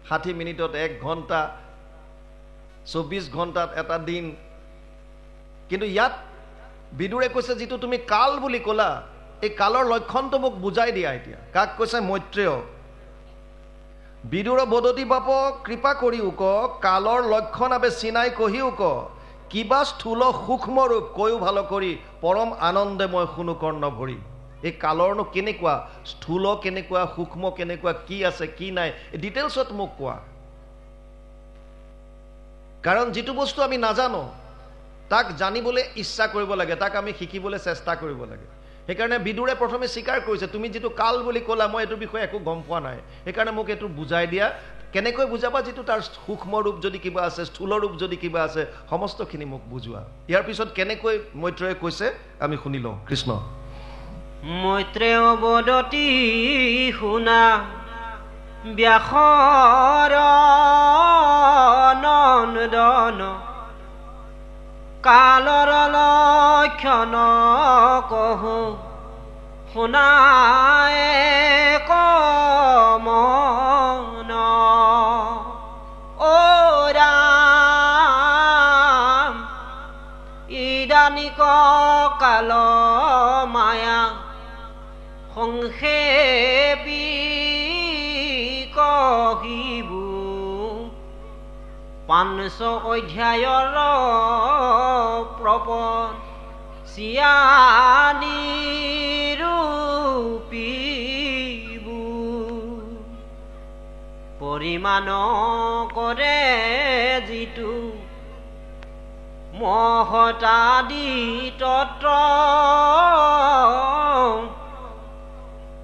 60 মিনিটত 1 ঘণ্টা 24 ঘণ্টাত এটা দিন কিন্তু ইয়াত বিদুৰে কৈছে যেটো তুমি কাল বুলি কলা এই কালৰ লক্ষণটো মোক বুজাই দিয়া এতিয়া কাক কৈছে মৈত্ৰেয় বিদুৰ বদতি বাপ কৃপা কৰিও ক কালৰ লক্ষণ আবে চিনাই কহিও ক কিবা স্থূল সূক্ষ্ম ৰূপ কৈও ভাল কৰি পৰম আনন্দে মই শুনো কৰ্ণ ভৰি এই কালৰনো কেনেকুৱা স্থূল কেনেকুৱা সূক্ষ্ম কেনেকুৱা কি আছে কি নাই ডিটেইলছত মোক কোৱা কাৰণ যেটো বস্তু আমি নাজানো তাক জানিবলৈ ইচ্ছা কৰিব লাগে তাক আমি শিকিবলৈ চেষ্টা কৰিব লাগে সেইকাৰণে বিদুৰে প্ৰথমে স্বীকাৰ কৰিছে তুমি যেটো কাল বুলি ক'লা মই এটো বিষয়ে একো গম পোৱা নাই সেইকাৰণে মোক এটো বুজাই দিয়া কেনেকৈ বুজাবা যেটো তাৰ সূক্ষ্ম ৰূপ যদি কিবা আছে স্থূল ৰূপ যদি কিবা আছে সমস্তখিনি মোক বুজোৱা ইয়াৰ পিছত কেনেকৈ মৈত্ৰেয়ে কৈছে আমি শুনি লওঁ কৃষ্ণ মৈত্ৰেয় বদতি শুনা ব্যাসৰ নন্দন কালৰ লক্ষণ কহো শুনায় কমন ও ৰাম ইদানিক কাল মায়া সংক্ষেপী কহিবু 500 অধ্যায়ৰ প্ৰপন চিয়ানি ৰূপীবু পৰিমাণ কৰে যিটো মহতাদি তত্ত্ব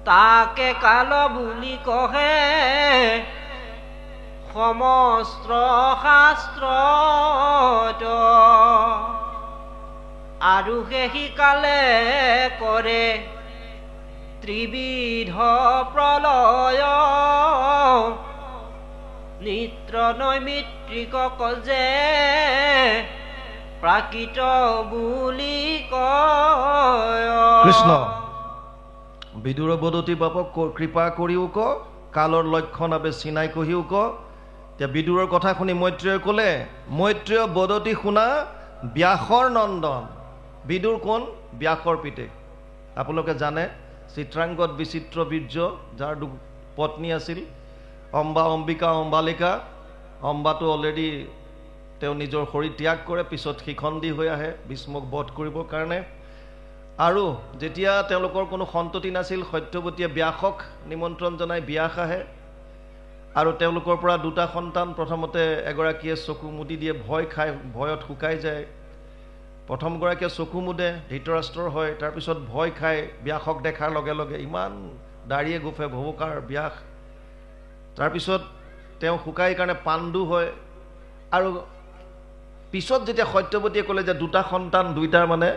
তাকে কাল বুলি কহে সমস্ত শাস্ত্ৰ আৰু সেই কালে কৰে ত্ৰিবিধ প্ৰলয় নিত্ৰ নৈমিত্ৰিক যে প্ৰাকৃত বুলি কয় কৃষ্ণ বিদুৰ বদতি বাপক কৃপা কৰিও ক কালৰ লক্ষণ আবে চিনাই কহিও ক এতিয়া বিদুৰৰ কথা শুনি মৈত্ৰেয়ে ক'লে মৈত্ৰেয় বদতি শুনা ব্যাসৰ নন্দন বিদুৰ কোন ব্যাসৰ পিতেক আপোনালোকে জানে চিত্ৰাংগত বিচিত্ৰ বীৰ্য যাৰ পত্নী আছিল অম্বা অম্বিকা অম্বালিকা অম্বাটো অলৰেডি তেওঁ নিজৰ শৰীৰ ত্যাগ কৰে পিছত শিখণ্ডী হৈ আহে ভীষ্মক বধ কৰিবৰ কাৰণে আৰু যেতিয়া তেওঁলোকৰ কোনো সন্ততি নাছিল সত্যৱতীয়ে ব্যাসক নিমন্ত্ৰণ জনাই ব্যাস আহে আৰু তেওঁলোকৰ পৰা দুটা সন্তান প্ৰথমতে এগৰাকীয়ে চকু মুদি দিয়ে ভয় খায় ভয়ত শুকাই যায় প্ৰথম গৰাকীয়ে চকু মুদে ধৃতৰাষ্ট্ৰৰ হয় তাৰ পিছত ভয় খায় ব্যাসক দেখাৰ লগে লগে ইমান দাড়িয়ে গুফে ভৱকাৰ ব্যাস তাৰ পিছত তেওঁ শুকাই কাৰণে পাণ্ডু হয় আৰু পিছত যেতিয়া সত্যৱতীয়ে ক'লে যে দুটা সন্তান দুইটাৰ মানে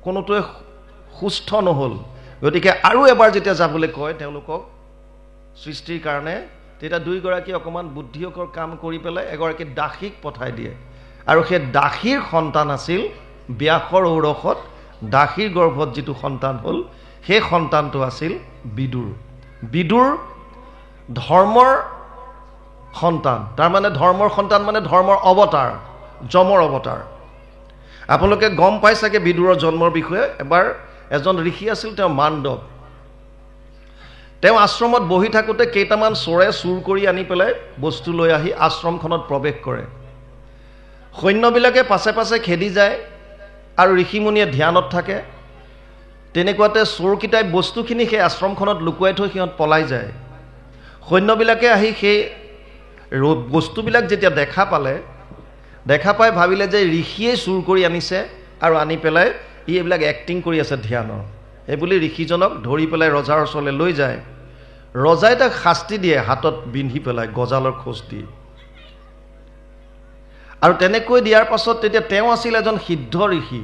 কোনোটোৱে সুস্থ নহল গতিকে আৰু এবাৰ যেতিয়া যাবলৈ কয় তেওঁলোকক সৃষ্টিৰ কাৰণে তেতিয়া দুইগৰাকী অকমান বুদ্ধিয়কৰ কাম কৰি পেলাই এগৰাকী দাসীক পঠাই দিয়ে আৰু সেই দাসীৰ সন্তান আছিল ব্যাসৰ ঔৰসত দাসীৰ গৰ্ভত যেটো সন্তান হল সেই সন্তানটো আছিল বিদুৰ বিদুৰ ধৰ্মৰ সন্তান তাৰ মানে ধৰ্মৰ সন্তান মানে ধৰ্মৰ অৱতাৰ যমৰ অৱতাৰ আপোনালোকে গম পাই চাগে বিদুৰৰ জন্মৰ বিষয়ে এবাৰ এজন ঋষি আছিল তেওঁ মাণ্ডৱ তেওঁ আশ্ৰমত বহি থাকোতে কেইটামান চৰে চুৰ কৰি আনি পেলাই বস্তু লৈ আহি আশ্ৰমখনত প্ৰৱেশ কৰে সৈন্যবিলাকে পাছে পাছে খেদি যায় আৰু ঋষিমুনিয়ে ধ্যানত থাকে তেনেকুৱাতে চোৰকিটাই বস্তুখিনি সেই আশ্ৰমখনত লুকুৱাই থৈ সিহঁত পলাই যায় সৈন্যবিলাকে আহি সেই বস্তুবিলাক যেতিয়া দেখা পাই ভাবিলে যে ঋষিয়ে চুৰ কৰি আনিছে আৰু আনি পেলাই এইবিলাক এক্টিং কৰি আছে ধ্যানৰ এই বুলি ঋষিজনক ধৰি পেলাই ৰজাৰ ওচৰলৈ লৈ যায় ৰজাই তাক শাস্তি দিয়ে হাতত বিন্ধি পেলাই গজালৰ খোজ দি আৰু তেনেকৈ দিয়াৰ পাছত তেতিয়া তেওঁ আছিল এজন সিদ্ধ ঋষি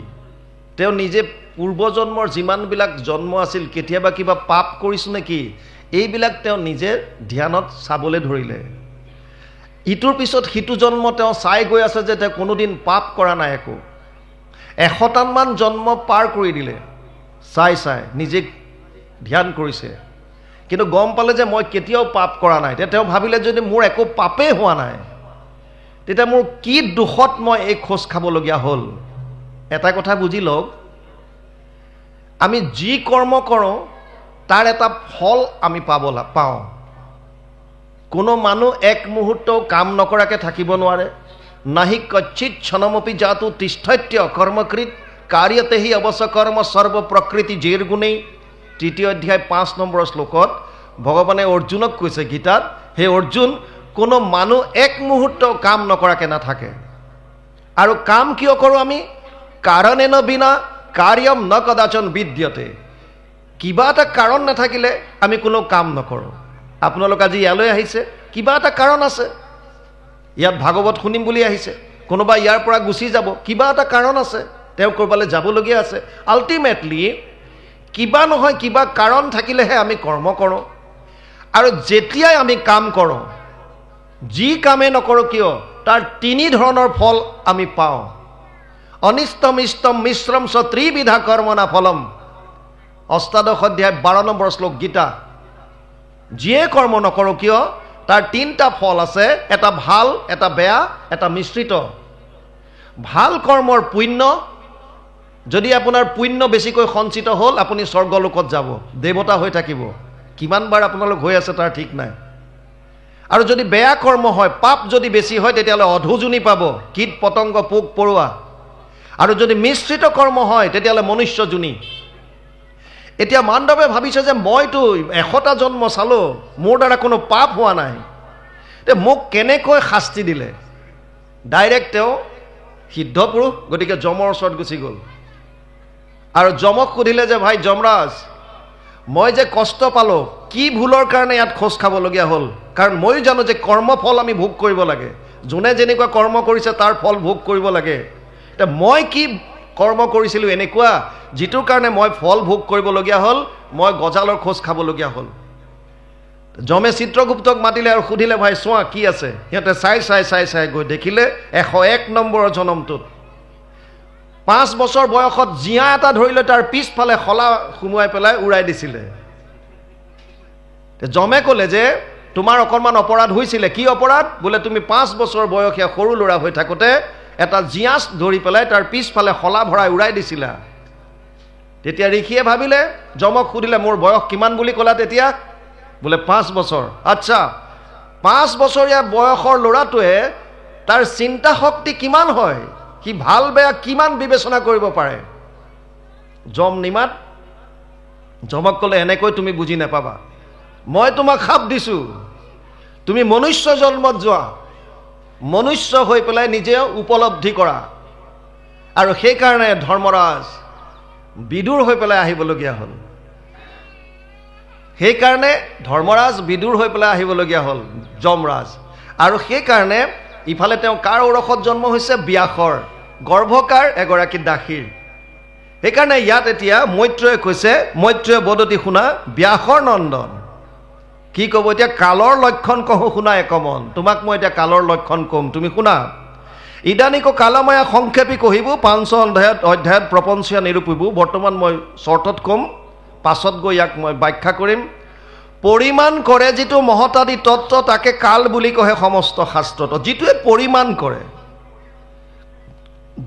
তেওঁ নিজে পূৰ্বজন্মৰ যিমানবিলাক জন্ম আছিল কেতিয়াবা কিবা পাপ কৰিছো নেকি এইবিলাক তেওঁ নিজে ধ্যানত চাবলৈ ধৰিলে ইটোৰ পিছত সিটো জন্ম তেওঁ চাই গৈ আছে যে তেওঁ কোনোদিন পাপ কৰা নাই একো 100টামান জন্ম পাৰ কৰি দিলে চাই নিজে ধ্যান কৰিছে কিন্তু গম পালে যে মই কেতিয়াও পাপ কৰা নাই, তেতিয়া তেওঁ ভাবিলে যদি মোৰ একো পাপেই হোৱা নাই তেতিয়া মোৰ কি দুখত মই এই খোজ খাবলগীয়া হ'ল। এটা কথা বুজি লওক, আমি যি কৰ্ম কৰোঁ তাৰ এটা ফল আমি পাওঁ। কোনো মানুহ এক মুহূৰ্তও কাম নকৰাকৈ থাকিব নোৱাৰে। নাহি কচ্চিত ক্ষণমপি জাতু তিষ্ঠত্য কৰ্মকৃত কাৰ্যতেহি অৱশ্য কৰ্ম সৰ্ব প্ৰকৃতি জেৰ গুণেই। 3 অধ্যায় 5 নম্বৰ শ্লোকত ভগৱানে অৰ্জুনক কৈছে গীতাত, হে অৰ্জুন, কোনো মানুহ এক মুহূৰ্তও কাম নকৰাকৈ নাথাকে। আৰু কাম কিয় কৰোঁ আমি? কাৰণেন বিনা কাৰ্যম ন কদাচন বিদ্যতে। কিবা এটা কাৰণ নাথাকিলে আমি কোনো কাম নকৰোঁ। আপোনালোক আজি ইয়ালৈ আহিছে, কিবা এটা কাৰণ আছে। ইয়াত ভাগৱত শুনিম বুলি আহিছে, কোনোবা ইয়াৰ পৰা গুচি যাব, কিবা এটা কাৰণ আছে, তেওঁ ক'ৰবালৈ যাবলগীয়া আছে। আল্টিমেটলি কিবা নহয় কিবা কাৰণ থাকিলেহে আমি কৰ্ম কৰোঁ। আৰু যেতিয়াই আমি কাম কৰোঁ, যি কামেই নকৰোঁ কিয়, তাৰ 3 ধৰণৰ ফল আমি পাওঁ। অনিষ্টম ইষ্টম মিশ্ৰম চ ত্ৰিবিধা কৰ্মনা ফলম। 8 অধ্যায় 12 নম্বৰ শ্লোক গীতা। যিয়ে কৰ্ম নকৰোঁ কিয় তাৰ 3টা ফল আছে, এটা ভাল, এটা বেয়া, এটা মিশ্ৰিত। ভাল কৰ্মৰ পুণ্য, যদি আপোনাৰ পুণ্য বেছিকৈ সঞ্চিত হ'ল আপুনি স্বৰ্গলোকত যাব, দেৱতা হৈ থাকিব। কিমানবাৰ আপোনালোক হৈ আছে তাৰ ঠিক নাই। আৰু যদি বেয়া কৰ্ম হয়, পাপ যদি বেছি হয়, তেতিয়াহ'লে অধোজনী পাব, কীট পতংগ পোক পৰুৱা। আৰু যদি মিশ্ৰিত কৰ্ম হয় তেতিয়াহ'লে মনুষ্যজনী। এতিয়া মাণ্ডৱে ভাবিছে যে মইতো 100টা জন্ম চালোঁ, মোৰ দ্বাৰা কোনো পাপ হোৱা নাই, তে মোক কেনেকৈ শাস্তি দিলে? ডাইৰেক্ট তেওঁ সিদ্ধ পুৰুষ, গতিকে যমৰ ওচৰত গুচি গ'ল। আৰু যমক সুধিলে যে ভাই যমৰাজ, মই যে কষ্ট পালোঁ, কি ভুলৰ কাৰণে ইয়াত খোজ খাবলগীয়া হ'ল? কাৰণ ময়ো জানো যে কৰ্মফল আমি ভোগ কৰিব লাগে, যোনে যেনেকুৱা কৰ্ম কৰিছে তাৰ ফল ভোগ কৰিব লাগে। এতিয়া মই কি কৰ্ম কৰিছিলোঁ এনেকুৱা যিটোৰ কাৰণে মই ফল ভোগ কৰিবলগীয়া হ'ল, মই গজালৰ খোজ খাবলগীয়া হ'ল? যমে চিত্ৰগুপ্তক মাতিলে আৰু সুধিলে, ভাই চোৱা কি আছে? সিহঁতে চাই গৈ দেখিলে 101 নম্বৰৰ জনমটোত 5 বছৰ বয়সত জীয়া এটা ধৰি লৈ তাৰ পিছফালে শলা সুমুৱাই পেলাই উৰাই দিছিলে। যমে ক'লে যে তোমাৰ অকণমান অপৰাধ হৈছিলে। কি অপৰাধ? বোলে তুমি 5 বছৰ বয়সীয়া সৰু ল'ৰা হৈ থাকোঁতে এটা জীয়াচ ধৰি পেলাই তাৰ পিছফালে শলা ভৰাই উৰাই দিছিলা। তেতিয়া ঋষিয়ে ভাবিলে, যমক সুধিলে মোৰ বয়স কিমান বুলি ক'লা তেতিয়া? বোলে 5 বছৰ। আচ্ছা, 5 বছৰীয়া বয়সৰ ল'ৰাটোৱে তাৰ চিন্তা শক্তি কিমান হয়, সি ভাল বেয়া কিমান বিবেচনা কৰিব পাৰে? যম নিমাত যমক ক'লে, এনেকৈ তুমি বুজি নাপাবা, মই তোমাক শাপ দিছোঁ, তুমি মনুষ্য জন্মত যোৱা, মনুষ্য হৈ পেলাই নিজে উপলব্ধি কৰা। আৰু সেইকাৰণে ধৰ্মৰাজ বিদুৰ হৈ পেলাই আহিবলগীয়া হ'ল। সেইকাৰণে ধৰ্মৰাজ বিদুৰ হৈ পেলাই আহিবলগীয়া হ'ল যমৰাজ। আৰু সেইকাৰণে ইফালে তেওঁ কাৰ ঔৰসত জন্ম হৈছে? ব্যাসৰ। গৰ্ভকাৰ? এগৰাকী দাসীৰ। সেইকাৰণে ইয়াত এতিয়া মৈত্ৰেয়ে কৈছে, মৈত্ৰেয় বদতি শুনা ব্যাসৰ নন্দন। কি ক'ব এতিয়া? কালৰ লক্ষণ কহোঁ শুনা একমন। তোমাক মই এতিয়া কালৰ লক্ষণ ক'ম, তুমি শুনা। ইদানিক কালমায়া সংক্ষেপী কহিব 5 অধ্যায়ত প্ৰপঞ্চীয়া নিৰূপিব। বৰ্তমান মই চৰ্টত ক'ম, পাছত গৈ ইয়াক মই ব্যাখ্যা কৰিম। পৰিমাণ কৰে যিটো মহতাদি তত্ত্ব, তাকে কাল বুলি কহে সমস্ত শাস্ত্ৰত। যিটোৱে পৰিমাণ কৰে,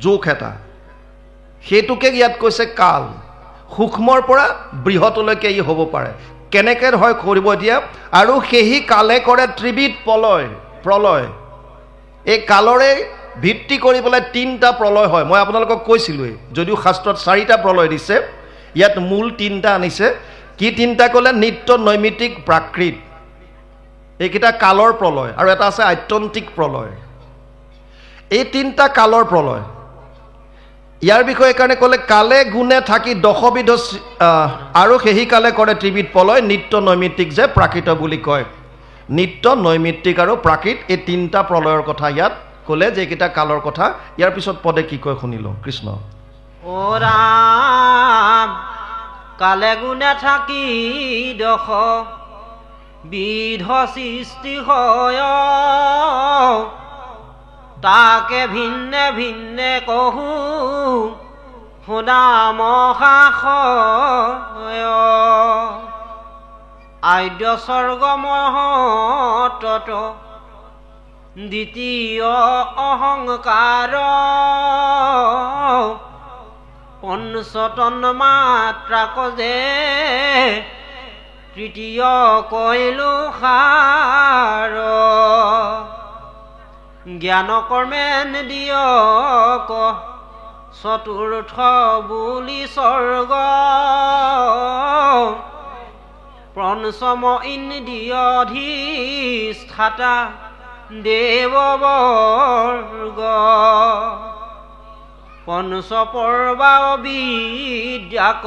জোখ এটা, সেইটোকে ইয়াত কৈছে কাল। সূক্ষ্মৰ পৰা বৃহতলৈকে ই হ'ব পাৰে। কেনেকৈ হয় কৰিব এতিয়া? আৰু সেহি কালে কৰে ত্ৰিবিধ প্ৰলয়। এই কালৰে ভিত্তি কৰি পেলাই 3টা প্ৰলয় হয়। মই আপোনালোকক কৈছিলোঁৱেই, যদিও শাস্ত্ৰত 4টা প্ৰলয় দিছে, ইয়াত মূল 3টা আনিছে। কি 3টা ক'লে? নিত্য, নৈমিত্তিক, প্ৰাকৃত। এইকেইটা কালৰ প্ৰলয়। আৰু এটা আছে আত্যন্তিক প্ৰলয়। এই 3টা কালৰ প্ৰলয়। ইয়াৰ বিষয়ে এইকাৰণে ক'লে, কালে গুণে থাকি 10বিধ আৰু সেহি কালে কৰে ত্ৰিবিধ প্ৰলয়, নিত্য, নৈমিত্তিক যে প্ৰাকৃত বুলি কয়। নিত্য, নৈমিত্তিক আৰু প্ৰাকৃত, এই 3টা প্ৰলয়ৰ কথা ইয়াত ক'লে, যে এইকেইটা কালৰ কথা। ইয়াৰ পিছত পদে কি কয় শুনিলো। কৃষ্ণ। ও ৰাম, কালে গুণে থাকি 10বিধ সৃষ্টি হয়, তাকে ভিন্নে ভিন্নে কহোঁ শুনা মহাশয়। আদ্য স্বৰ্গমহতত দ্বিতীয় অহংকাৰ পঞ্চতন্মাত্ৰাক যে তৃতীয় কৈলো সাৰ জ্ঞান কৰ্মেন্দ্ৰিয়ক চতুৰ্থ বুলি স্বৰ্গ পঞ্চম ইন্দ্ৰিয়ধিষ্ঠাতা দেৱবৰ্গ পঞ্চপৰ্বা বিদ্যাক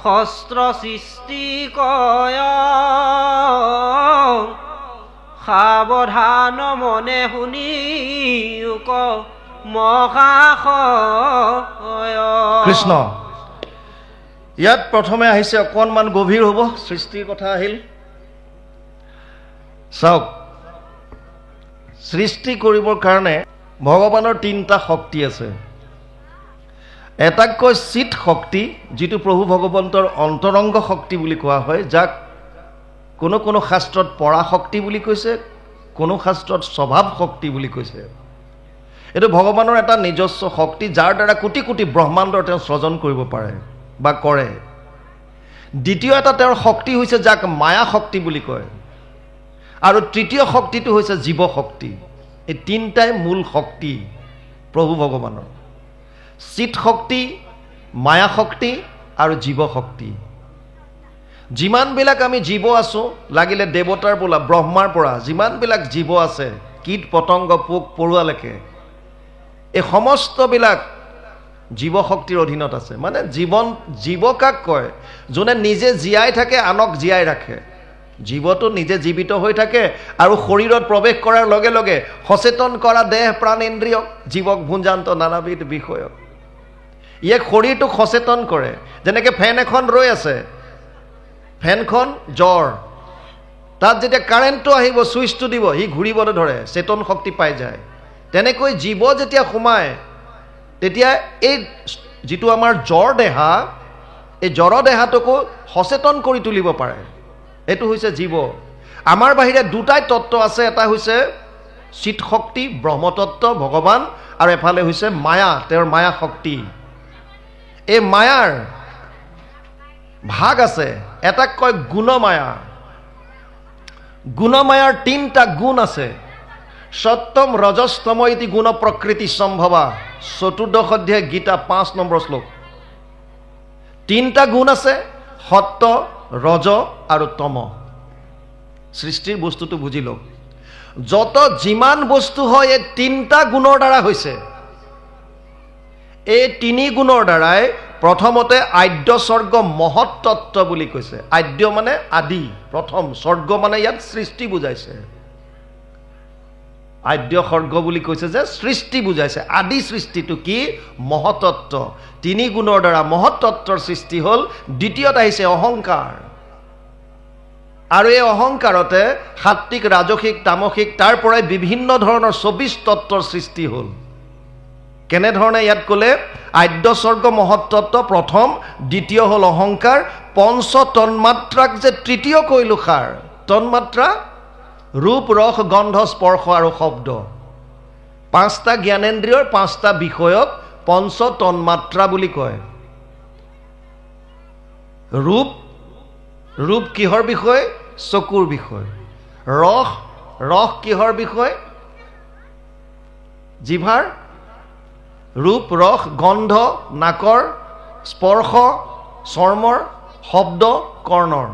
শস্ত্ৰ সৃষ্টি কয় সাৱধান মনে শুনিওক মহাশয়। কৃষ্ণ ইয়াত প্ৰথমে আহিছে অকণমান গভীৰ হ'ব, সৃষ্টিৰ কথা আহিল। চাওক, সৃষ্টি কৰিবৰ কাৰণে ভগৱানৰ তিনিটা শক্তি আছে। এটাকৈ চিত শক্তি, যিটো প্ৰভু ভগৱন্তৰ অন্তৰংগ শক্তি বুলি কোৱা হয়, যাক কোনো কোনো শাস্ত্ৰত পৰাশক্তি বুলি কৈছে, কোনো শাস্ত্ৰত স্বভাৱ শক্তি বুলি কৈছে। এইটো ভগৱানৰ এটা নিজস্ব শক্তি, যাৰ দ্বাৰা কোটি কোটি ব্ৰহ্মাণ্ডৰ তেওঁ সৃজন কৰিব পাৰে বা কৰে। দ্বিতীয় এটা তেওঁৰ শক্তি হৈছে যাক মায়া শক্তি বুলি কয়, আৰু তৃতীয় শক্তিটো হৈছে জীৱ শক্তি। এই তিনিটাই মূল শক্তি প্ৰভু ভগৱানৰ: চিত শক্তি, মায়া শক্তি আৰু জীৱ শক্তি। যিমানবিলাক আমি জীৱ আছোঁ, লাগিলে দেৱতাৰ পৰা ব্ৰহ্মাৰ পৰা যিমানবিলাক জীৱ আছে, কীট পতংগ পোক পৰুৱালৈকে, এই সমস্তবিলাক জীৱ শক্তিৰ অধীনত আছে। মানে জীৱ কাক কয়? যোনে নিজে জীয়াই থাকে, আনক জীয়াই ৰাখে। জীৱটো নিজে জীৱিত হৈ থাকে আৰু শৰীৰত প্ৰৱেশ কৰাৰ লগে লগে সচেতন কৰা দেহ প্ৰাণ ইন্দ্ৰিয়ক, জীৱক ভুঞ্জান্ত নানাবিধ বিষয়ক, ইয়াক শৰীৰটোক সচেতন কৰে। যেনেকৈ ফেন এখন ৰৈ আছে, ফেনখন জ্বৰ, তাত যেতিয়া কাৰেণ্টটো আহিব, ছুইচটো দিব, সি ঘূৰিবলৈ ধৰে, চেতন শক্তি পাই যায়। তেনেকৈ জীৱ যেতিয়া সোমায়, তেতিয়া এই যিটো আমাৰ জ্বৰ দেহা, এই জ্বৰ দেহাটোকো সচেতন কৰি তুলিব পাৰে। এইটো হৈছে জীৱ। আমাৰ বাহিৰে দুটাই তত্ত্ব আছে, এটা হৈছে চিত শক্তি ব্ৰহ্মতত্ত্ব ভগৱান, আৰু এফালে হৈছে মায়া, তেওঁৰ মায়া শক্তি। এই মায়াৰ ভাগ আছে, এটাক কয় গুণমায়া। গুণমায়াৰ তিনিটা গুণ আছে। সত্যম ৰজস্তম ইতি গুণ প্ৰকৃতি সম্ভৱা, 14 অধ্যায় গীতা 5 নম্বৰ শ্লোক। তিনিটা গুণ আছে, সত্য, ৰজ আৰু তম। সৃষ্টিৰ বস্তুটো বুজি লওক। যত যিমান বস্তু হয়, এই তিনিটা গুণৰ দ্বাৰা হৈছে। এই তিনি গুণৰ দ্বাৰাই প্ৰথমতে আদ্য স্বৰ্গ মহত্তত্ব বুলি কৈছে। আদ্য মানে আদি, প্ৰথম। স্বৰ্গ মানে ইয়াত সৃষ্টি বুজাইছে। আদ্য স্বৰ্গ বুলি কৈছে যে সৃষ্টি বুজাইছে। আদি সৃষ্টিটো কি? মহত্তত্ব। তিনি গুণৰ দ্বাৰা মহত্তত্বৰ সৃষ্টি হ'ল। দ্বিতীয়ত আহিছে অহংকাৰ, আৰু এই অহংকাৰতে সাত্বিক, ৰাজসিক, তামসিক, তাৰ পৰাই বিভিন্ন ধৰণৰ 24 তত্ত্বৰ সৃষ্টি হ'ল। কেনেধৰণে ইয়াত ক'লে? আদ্য স্বৰ্গ মহত্তত্ব প্ৰথম, দ্বিতীয় হ'ল অহংকাৰ, পঞ্চ তন্মাত্ৰাক যে তৃতীয় কৈলো সাৰ। তন্মাত্ৰা ৰূপ, ৰস, গন্ধ, স্পৰ্শ আৰু শব্দ। 5টা জ্ঞানেন্দ্ৰিয়ৰ 5টা বিষয়ক পঞ্চ তন্মাত্ৰা বুলি কয়। ৰূপ, ৰূপ কিহৰ বিষয়? চকুৰ বিষয়। ৰস, ৰস কিহৰ বিষয়? জিভাৰ। ৰূপ, ৰস, গন্ধ নাকৰ, স্পৰ্শ চৰ্মৰ, শব্দ কৰ্ণৰ।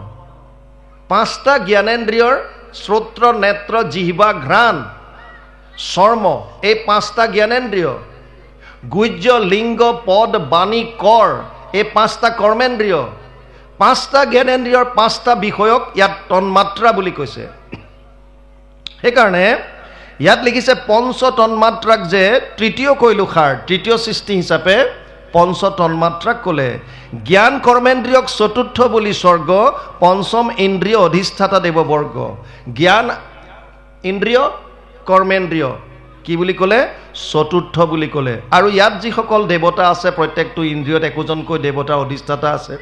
5টা জ্ঞানেন্দ্ৰিয়ৰ শ্ৰোত্ৰ, নেত্ৰ, জিহ্বা, ঘ্ৰাণ, চৰ্ম, এই 5টা জ্ঞানেন্দ্ৰিয়। গুহ্য, লিংগ, পদ, বাণী, কৰ, এই 5টা কৰ্মেন্দ্ৰিয়। 5টা জ্ঞানেন্দ্ৰিয়ৰ 5টা বিষয়ক ইয়াত তন্মাত্ৰা বুলি কৈছে। সেইকাৰণে ইয়াত লিখিছে পঞ্চ তন্মাত্ৰাক যে তৃতীয় কৈলো সাৰ, তৃতীয় সৃষ্টি হিচাপে পঞ্চ তন্মাত্ৰাক ক'লে। জ্ঞান কৰ্মেন্দ্ৰিয়ক চতুৰ্থ বুলি স্বৰ্গ, পঞ্চম ইন্দ্ৰিয় অধিষ্ঠাতা দেৱবৰ্গ। জ্ঞান ইন্দ্ৰিয়, কৰ্মেন্দ্ৰিয় কি বুলি ক'লে? চতুৰ্থ বুলি ক'লে। আৰু ইয়াত যিসকল দেৱতা আছে, প্ৰত্যেকটো ইন্দ্ৰিয়ত একোজনকৈ দেৱতাৰ অধিষ্ঠাতা আছে।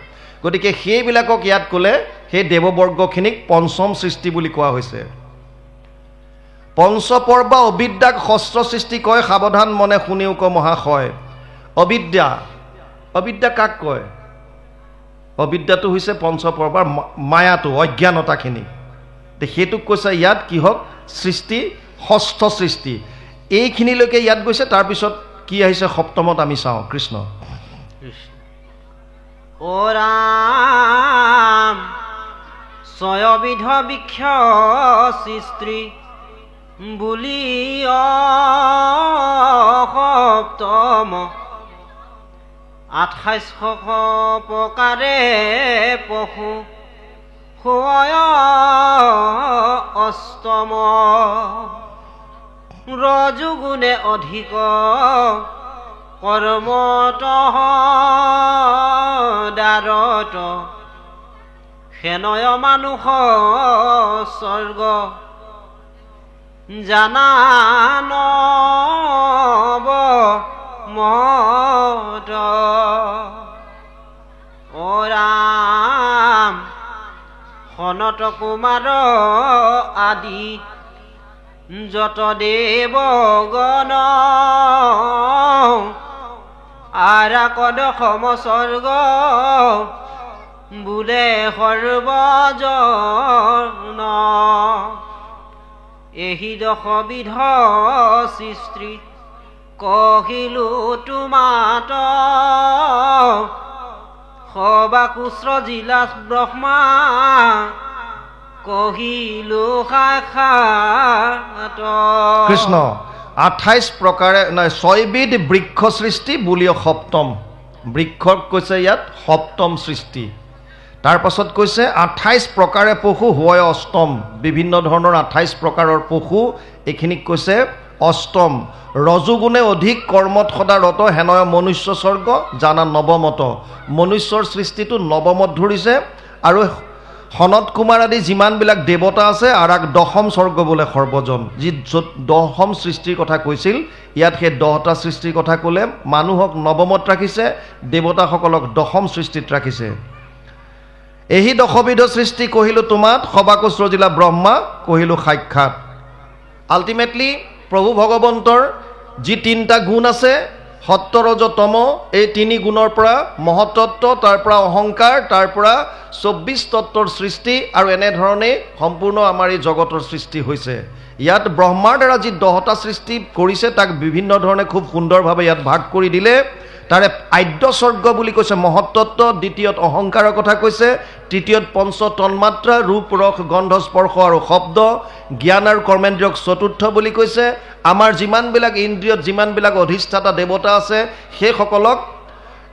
গতিকে সেইবিলাকক ইয়াত ক'লে সেই দেৱবৰ্গখিনিক পঞ্চম সৃষ্টি বুলি কোৱা হৈছে। পঞ্চপৰ্বা অবিদ্যাক শস্ত্ৰ সৃষ্টি কয়, সাৱধান মনে শুনিও ক মহাশয়। অবিদ্যা, অবিদ্যা কাক কয়? অবিদ্যাটো হৈছে পঞ্চপৰ্বাৰ মায়াটো, অজ্ঞানতাখিনি। সেইটোক কৈছে ইয়াত কিহক? সৃষ্টি, ষষ্ঠ সৃষ্টি। এইখিনিলৈকে ইয়াত গৈছে, তাৰপিছত কি আহিছে সপ্তমত আমি চাওঁ। কৃষ্ণ ও ৰাম ছয়বিধ বৃক্ষ সৃষ্টি বুলি সপ্তম 2800 প্ৰকাৰে পশু হয় অষ্টম। ৰজোগুণে অধিক কৰ্মত দাৰত সেনয় মানুহ স্বৰ্গ জানানব মত। ও ৰাম সনত কুমাৰ আদি যত দেৱগণ আৰাকদ সমস্বৰ্গ বোলে সৰ্বজন। এহি দশবিধ সৃষ্টি কহিলো তোমাত সবাকুশ্ৰ জিলা ব্ৰহ্মা কহিলো সাক্ষাৎ। কৃষ্ণ 28 প্ৰকাৰে নাই 6বিধ বৃক্ষ সৃষ্টি বুলি সপ্তম। বৃক্ষক কৈছে ইয়াত সপ্তম সৃষ্টি। তাৰ পাছত কৈছে 28 প্ৰকাৰে পশু হয় অষ্টম। বিভিন্ন ধৰণৰ 28 প্ৰকাৰৰ পশু, এইখিনিক কৈছে অষ্টম। ৰজোগুণে অধিক কৰ্মত সদা ৰত হেনয় মনুষ্য স্বৰ্গ জানা নৱমত। মনুষ্যৰ সৃষ্টিটো নৱমত ধৰিছে, আৰু সনত কুমাৰ আদি যিমানবিলাক দেৱতা আছে আৰাক দশম স্বৰ্গ বোলে সৰ্বজন। যি য'ত দশম সৃষ্টিৰ কথা কৈছিল, ইয়াত সেই 10টা সৃষ্টিৰ কথা ক'লে মানুহক নৱমত ৰাখিছে, দেৱতাসকলক দশম সৃষ্টিত ৰাখিছে। এহি দশবিধ সৃষ্টি কহিলো তোমাত সবাকুশ্ৰ জিলা ব্ৰহ্মা কহিলো সাক্ষাৎ। আল্টিমেটলি প্ৰভু ভগৱন্তৰ যি 3টা গুণ আছে, সত্য ৰজ তম, এই 3 গুণৰ পৰা মহত্তত্ব, তাৰ পৰা অহংকাৰ, তাৰ পৰা 24 তত্ত্বৰ সৃষ্টি, আৰু এনেধৰণে সম্পূৰ্ণ আমাৰ এই জগতৰ সৃষ্টি হৈছে। ইয়াত ব্ৰহ্মাৰ দ্বাৰা যি 10টা সৃষ্টি কৰিছে তাক বিভিন্ন ধৰণে খুব সুন্দৰভাৱে ইয়াত ভাগ কৰি দিলে। তাৰে আদ্য স্বৰ্গ বুলি কৈছে মহত্তত্ব, দ্বিতীয়ত অহংকাৰৰ কথা কৈছে, তৃতীয়ত পঞ্চ তন্মাত্ৰা ৰূপ ৰস গন্ধ স্পৰ্শ আৰু শব্দ, জ্ঞান আৰু কৰ্মেন্দ্ৰিয়ক চতুৰ্থ বুলি কৈছে। আমাৰ যিমানবিলাক ইন্দ্ৰিয়ত যিমানবিলাক অধিষ্ঠাতা দেৱতা আছে সেইসকলক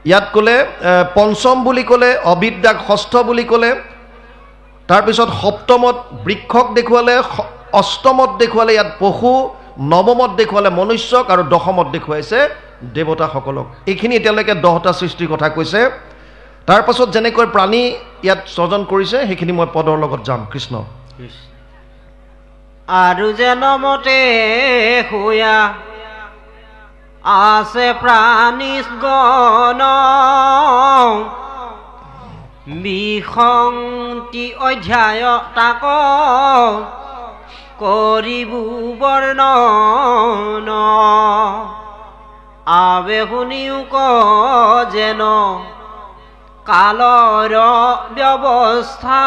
ইয়াত ক'লে পঞ্চম বুলি ক'লে, অবিদ্যাক ষষ্ঠ বুলি ক'লে, তাৰপিছত সপ্তমত বৃক্ষক দেখুৱালে, অষ্টমত দেখুৱালে ইয়াত পশু, নৱমত দেখুৱালে মনুষ্যক, আৰু দশমত দেখুৱাইছে দেৱতাসকলক। এইখিনি এতিয়ালৈকে 10টা সৃষ্টিৰ কথা কৈছে। তাৰ পাছত যেনেকৈ প্ৰাণী ইয়াত স্বজন কৰিছে সেইখিনি মই পদৰ লগত যাম। কৃষ্ণ আৰু যেন মতে শুয়া আছে প্ৰাণীগণ বিসংতি অধ্যায় তাক কৰিবু বৰ্ণন। আবে শুনিও ক যেন কালৰ ব্যৱস্থা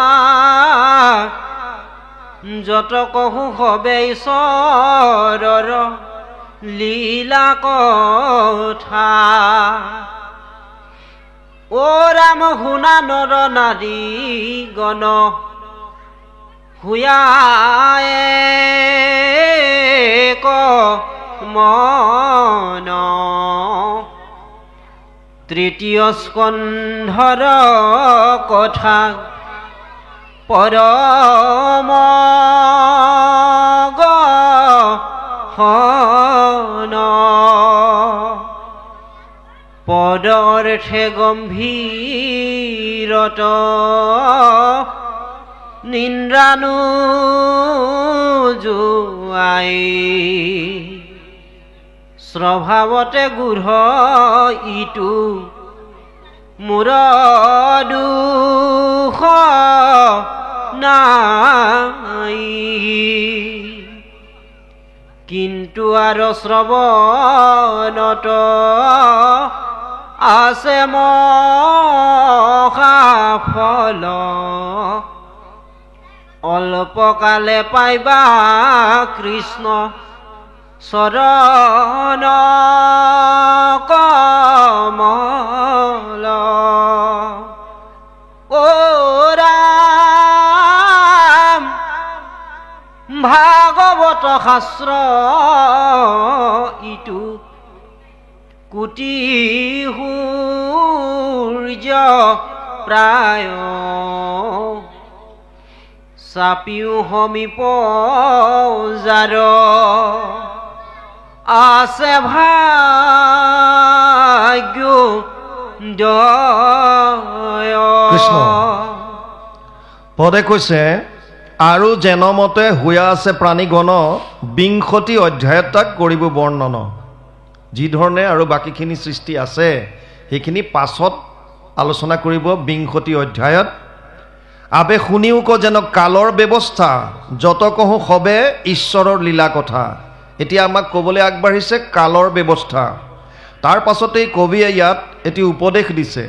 যত কহু হবে ঈশ্বৰৰ লীলা কথা। ও ৰাম শুনা নৰ নাৰী গণ হুয়ায়ে ক মন। তৃতীয় স্কন্ধৰ কথা পৰম গহন। পদ অৰ্থে গম্ভীৰত নিন্দ্ৰানু জুৱাই স্বভাৱতে গূঢ় ইটো মোৰ দুখ নাই, কিন্তু আৰু শ্ৰৱণত আছে মহাফল, অল্পকালে পাইবা কৃষ্ণ চৰণ কমল। ও ৰাম ভাগৱত শাস্ত্ৰ ইটো কোটি সূৰ্য প্ৰায়, চাপিও সমীপ যাৰ আছে ভাগ্য কৃষ্ণ পদে কৈছে, আৰু যেনমতে হোৱা আছে প্ৰাণীগণ 20 অধ্যায়ত তাক কৰিব বৰ্ণন। যি ধৰণে আৰু বাকীখিনি সৃষ্টি আছে সেইখিনি পাছত আলোচনা কৰিব 20 অধ্যায়ত। আবে শুনিও ক যেন কালৰ ব্যৱস্থা, যত কহো সবে ঈশ্বৰৰ লীলা কথা। এতিয়া আমাক ক'বলৈ আগবাঢ়িছে কালৰ ব্যৱস্থা। তাৰ পাছতেই কবিয়ে ইয়াত এটি উপদেশ দিছে।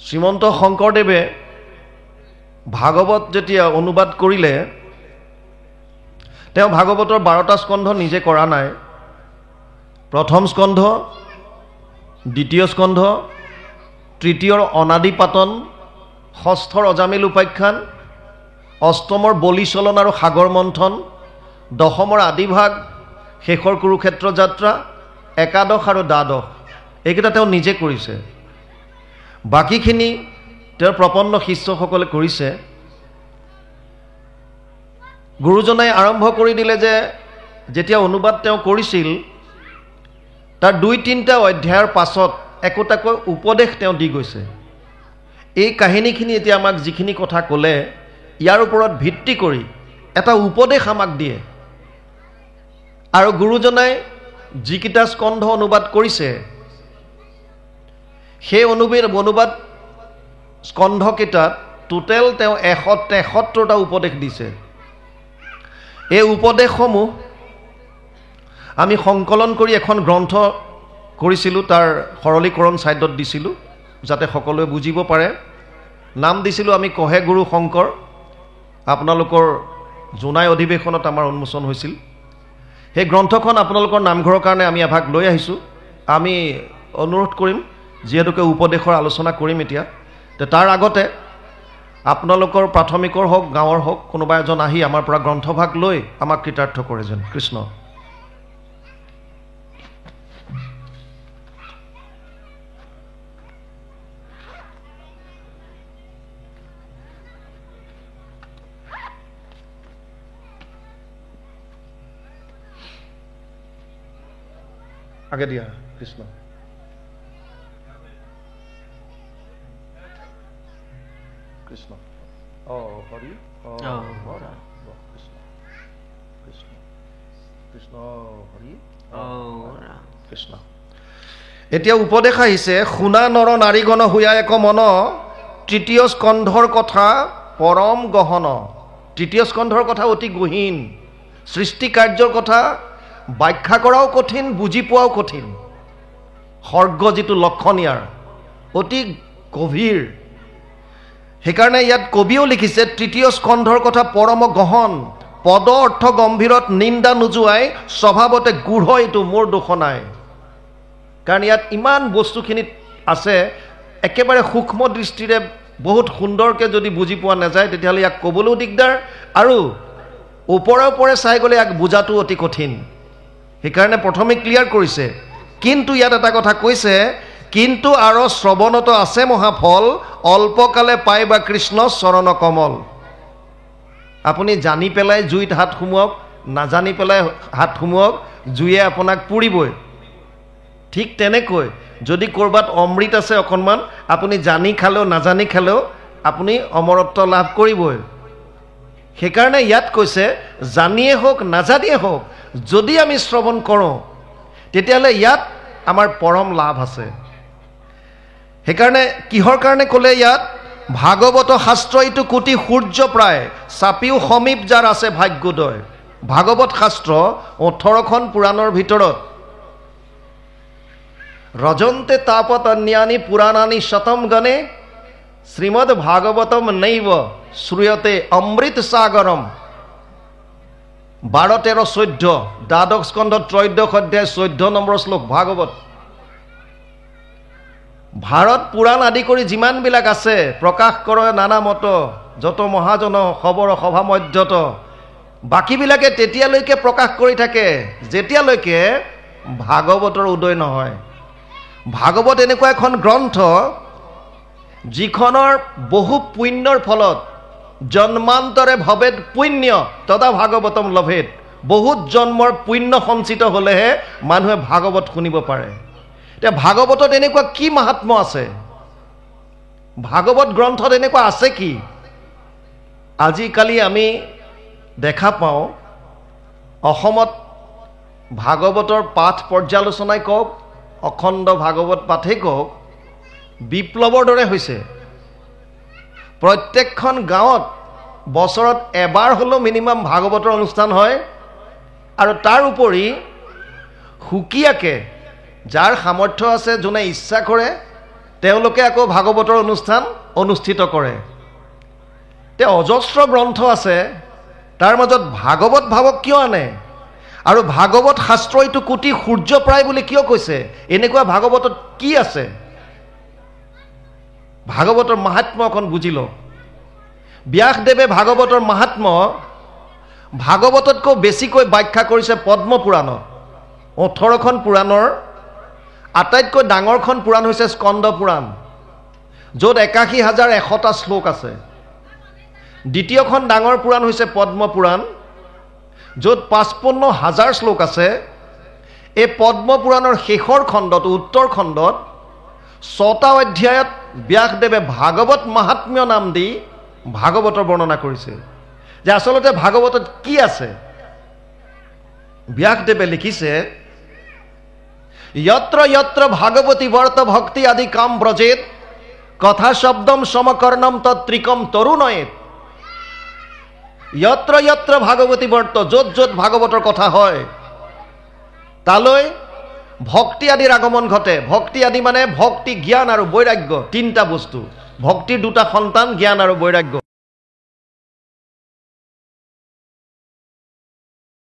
শ্ৰীমন্ত শংকৰদেৱে ভাগৱত যেতিয়া অনুবাদ কৰিলে, তেওঁ ভাগৱতৰ 12টা স্কন্ধ নিজে কৰা নাই। প্ৰথম স্কন্ধ, দ্বিতীয় স্কন্ধ, তৃতীয়ৰ অনাদি পাতন, ষষ্ঠৰ অজামিল উপাখ্যান, অষ্টমৰ বলিচলন আৰু সাগৰ মন্থন, দশমৰ আদিভাগ, শেষৰ কুৰুক্ষেত্ৰ যাত্ৰা, একাদশ আৰু দ্বাদশ, এইকেইটা তেওঁ নিজে কৰিছে। বাকীখিনি তেওঁৰ প্ৰপন্ন শিষ্যসকলে কৰিছে। গুৰুজনাই আৰম্ভ কৰি দিলে যে যেতিয়া অনুবাদ তেওঁ কৰিছিল তাৰ 2-3টা অধ্যায়ৰ পাছত একোটাকৈ উপদেশ তেওঁ দি গৈছে। এই কাহিনীখিনি এতিয়া আমাক যিখিনি কথা ক'লে ইয়াৰ ওপৰত ভিত্তি কৰি এটা উপদেশ আমাক দিয়ে। আৰু গুৰুজনাই যিকেইটা স্কন্ধ অনুবাদ কৰিছে সেই অনুবাদ স্কন্ধকেইটাত টোটেল তেওঁ 173টা উপদেশ দিছে। এই উপদেশসমূহ আমি সংকলন কৰি এখন গ্ৰন্থ কৰিছিলোঁ, তাৰ সৰলীকৰণ ছাইডত দিছিলোঁ যাতে সকলোৱে বুজিব পাৰে। নাম দিছিলোঁ আমি কহে গুৰু শংকৰ। আপোনালোকৰ জোনাই অধিৱেশনত আমাৰ উন্মোচন হৈছিল। সেই গ্ৰন্থখন আপোনালোকৰ নামঘৰৰ কাৰণে আমি এভাগ লৈ আহিছোঁ। আমি অনুৰোধ কৰিম, যিহেতুকে উপদেশৰ আলোচনা কৰিম এতিয়া, তাৰ আগতে আপোনালোকৰ প্ৰাথমিকৰ হওক গাঁৱৰ হওক কোনোবা এজন আহি আমাৰ পৰা গ্ৰন্থভাগ লৈ আমাক কৃতাৰ্থ কৰে যেন। কৃষ্ণ। আগে দিয়া কৃষ্ণ। কৃষ্ণ। হৰি কৃষ্ণ কৃষ্ণ কৃষ্ণ হৰি কৃষ্ণ। এতিয়া উপদেশ আহিছে, শুনা নৰ নাৰীগণ হুয়া এক মন, তৃতীয় স্কন্ধৰ কথা পৰম গহন। তৃতীয় স্কন্ধৰ কথা অতি গহীন। সৃষ্টি কাৰ্যৰ কথা ব্যাখ্যা কৰাও কঠিন, বুজি পোৱাও কঠিন। সৰ্গ যিটো লক্ষণ ইয়াৰ অতি গভীৰ। সেইকাৰণে ইয়াত কবিও লিখিছে তৃতীয় স্কন্ধৰ কথা পৰম গহন, পদ অৰ্থ গম্ভীৰত নিন্দা নোযোৱাই, স্বভাৱতে গূঢ় এইটো মোৰ দোষ নাই। কাৰণ ইয়াত ইমান বস্তুখিনিত আছে, একেবাৰে সূক্ষ্ম দৃষ্টিৰে বহুত সুন্দৰকৈ যদি বুজি পোৱা নাযায় তেতিয়াহ'লে ইয়াক ক'বলৈও দিগদাৰ, আৰু ওপৰে ওপৰে চাই গ'লে ইয়াক বুজাটো অতি কঠিন। সেইকাৰণে প্ৰথমে ক্লিয়াৰ কৰিছে। কিন্তু ইয়াত এটা কথা কৈছে, কিন্তু আৰু শ্ৰৱণত আছে মহাফল, অল্পকালে পাই বা কৃষ্ণ চৰণ কমল। আপুনি জানি পেলাই জুইত হাত সুমুৱাওক, নাজানি পেলাই হাত সুমুৱাওক, জুয়ে আপোনাক পুৰিবই। ঠিক তেনেকৈ যদি ক'ৰবাত অমৃত আছে অকণমান, আপুনি জানি খালেও নাজানি খালেও আপুনি অমৰত্ব লাভ কৰিবই। সেইকাৰণে ইয়াত কৈছে জানিয়ে হওক নাজানিয়ে হওক যদি আমি শ্ৰৱণ কৰোঁ তেতিয়াহ'লে ইয়াত আমাৰ পৰম লাভ আছে। সেইকাৰণে কিহৰ কাৰণে ক'লে ইয়াত ভাগৱত শাস্ত্ৰ ইটো কোটি সূৰ্য প্ৰায় চাপিও সমীপ যাৰ আছে ভাগ্যোদয়। ভাগৱত শাস্ত্ৰ 18খন পুৰাণৰ ভিতৰত ৰজন্তে তাপত অন্যানি পুৰাণানি শতম গণে শ্ৰীমদ ভাগৱতম নৈব শ্ৰূয়তে অমৃত সাগৰম 12, 13, 14 দ্বাদশ স্কন্ধ ত্ৰয়োদশ অধ্যায় 14 নম্বৰ শ্লোক ভাগৱত। ভাৰত পুৰাণ আদি কৰি যিমানবিলাক আছে প্ৰকাশ কৰে নানা মত যত মহাজন খবৰ সভা মধ্যত, বাকীবিলাকে তেতিয়ালৈকে প্ৰকাশ কৰি থাকে যেতিয়ালৈকে ভাগৱতৰ উদয় নহয়। ভাগৱত এনেকুৱা এখন গ্ৰন্থ যিখনৰ বহু পুণ্যৰ ফলত জন্মান্তৰে ভৱেদ পুণ্য তদা ভাগৱতম লভেদ, বহুত জন্মৰ পুণ্য সঞ্চিত হ'লেহে মানুহে ভাগৱত শুনিব পাৰে। এতিয়া ভাগৱতত এনেকুৱা কি মাহাত্ম আছে? ভাগৱত গ্ৰন্থত এনেকুৱা আছে কি? আজিকালি আমি দেখা পাওঁ অসমত ভাগৱতৰ পাঠ পৰ্যালোচনাই কওক, অখণ্ড ভাগৱত পাঠেই কওক, বিপ্লৱৰ দৰে হৈছে। প্ৰত্যেকখন গাঁৱত বছৰত এবাৰ হ'লেও মিনিমাম ভাগৱতৰ অনুষ্ঠান হয়, আৰু তাৰ উপৰি সুকীয়াকৈ যাৰ সামৰ্থ্য আছে, যোনে ইচ্ছা কৰে, তেওঁলোকে আকৌ ভাগৱতৰ অনুষ্ঠান অনুষ্ঠিত কৰে। তে অজস্ৰ গ্ৰন্থ আছে, তাৰ মাজত ভাগৱত ভাৱক কিয় আনে? আৰু ভাগৱত শাস্ত্ৰ ইটো কোটি সূৰ্য প্ৰায় বুলি কিয় কৈছে? এনেকুৱা ভাগৱতত কি আছে? ভাগৱতৰ মাহাত্ম্য অকণ বুজি লওক। ব্যাসদেৱে ভাগৱতৰ মাহাত্ম্য ভাগৱততকৈ বেছিকৈ ব্যাখ্যা কৰিছে পদ্ম পুৰাণত। 18খন পুৰাণৰ আটাইতকৈ ডাঙৰখন পুৰাণ হৈছে স্কন্দ পুৰাণ, য'ত 81,100টা শ্লোক আছে। দ্বিতীয়খন ডাঙৰ পুৰাণ হৈছে পদ্ম পুৰাণ, য'ত 55,000 শ্লোক আছে। এই পদ্ম পুৰাণৰ শেষৰ খণ্ডত, উত্তৰ খণ্ডত 6টা অধ্যায়ত ব্যাসদেৱে ভাগৱত মাহাত্ম্য নাম দি ভাগৱতৰ বৰ্ণনা কৰিছে যে আচলতে ভাগৱতত কি আছে। ব্যাসদেৱে লিখিছে, যত্ৰ যত্ৰ ভাগৱতী বৰ্ত ভক্তি আদি কাম ব্ৰজেত কথা শব্দম সমকৰ্ণম তত্ৰিকম তৰুণয়েত। যত্ৰ যত্ৰ ভাগৱতী বৰ্ত, য'ত য'ত ভাগৱতৰ কথা হয় তালৈ ভক্তি আদিৰ আগমন ঘটে। ভক্তি আদি মানে ভক্তি, জ্ঞান আৰু বৈৰাগ্য, তিনিটা বস্তু। ভক্তিৰ দুটা সন্তান, জ্ঞান আৰু বৈৰাগ্য।